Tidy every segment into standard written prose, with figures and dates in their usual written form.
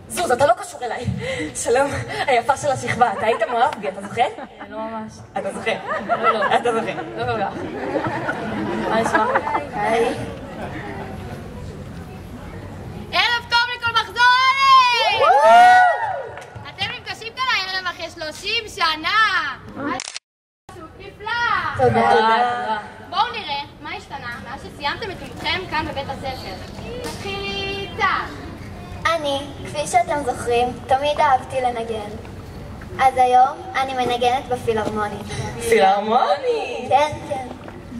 זוז, אתה לא קשור אליי. שלום, היפה של השכבה, אתה היית מאוהב בי, אתה זוכר? לא ממש. אתה זוכר? לא. אתה זוכר? לא כל כך. מה נשמע? היי. ערב טוב לכל מחזור א'! אתם נפגשים כאן הערב אחרי 30 שנה! נפלא! תודה. בואו נראה מה השתנה מאז שסיימתם את לימודכם כאן בבית הספר. נתחיל איתך. אני, כפי שאתם זוכרים, תמיד אהבתי לנגן. אז היום אני מנגנת בפילהרמונית. פילהרמונית? כן, כן.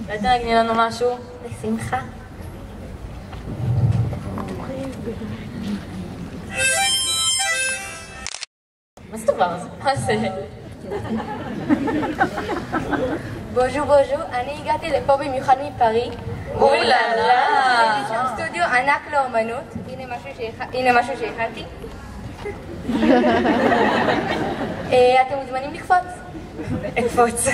אולי תנגני לנו משהו? בשמחה. מה זה דבר הזה? מה זה? בוז'ו, אני הגעתי לפה במיוחד מפרי. אוללה! יש שם סטודיו ענק לאומנות. הנה משהו שהכנתי. אתם מוזמנים לקפוץ. אקפוץ.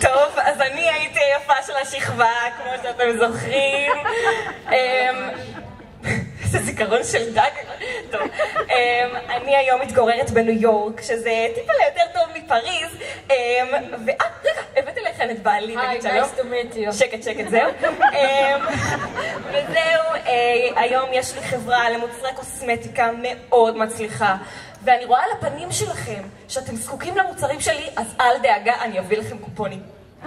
טוב, אז אני הייתי היפה של השכבה, כמו שאתם זוכרים. זה זיכרון של דג. טוב. אני היום מתגוררת בניו יורק, שזה טיפה יותר טוב מפריז. רגע, הבאתי לכם את בעלי, נגיד שלום. היי, nice to meet you. שקט, זהו. וזהו, היום יש לי חברה למוצרי קוסמטיקה מאוד מצליחה. ואני רואה על הפנים שלכם שאתם זקוקים למוצרים שלי, אז אל דאגה, אני אביא לכם קופונים.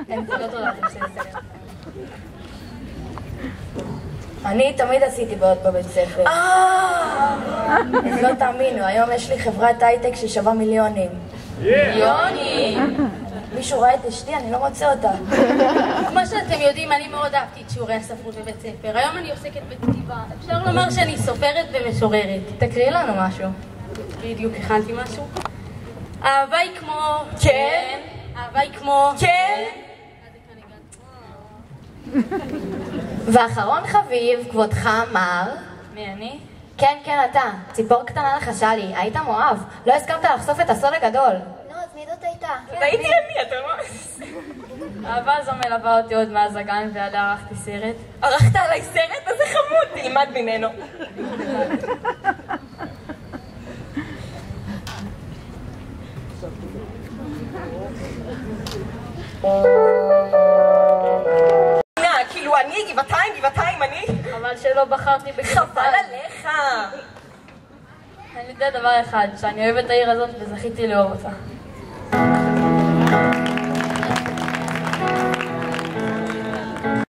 לא תודה, בסדר. אני תמיד עשיתי בעיות בבית ספר. אז לא תאמינו, היום יש לי חברת הייטק ששווה מיליונים. מיליונים! מישהו ראה את אשתי? אני לא מוצא אותה. כמו שאתם יודעים, אני מאוד אהבתי את שיעורי הספרות בבית ספר. היום אני עוסקת בכתיבה. אפשר לומר שאני סופרת ומשוררת. תקריאי לנו משהו. בדיוק הכנתי משהו. אהבה היא כמו... כן? אהבה היא כמו... כן? ואחרון חביב, כבודך אמר... מי אני? כן, אתה. ציפור קטנה לחשה לי, היית מאוהב. לא הסכמת לחשוף את הסוד הגדול. נו, אז מי זאת הייתה? הייתי אני, אתה לא... האהבה הזו מלווה אותי עוד מאז הגן ועד ערכתי סרט. ערכת עליי סרט? אז זה חמוד, תלמד ממנו. כאילו אני גבעתיים, אני... אבל שלא בחרתי בגבעתיים. חבל עליך. אני יודע דבר אחד, שאני אוהב את העיר הזאת וזכיתי לאהוב אותה.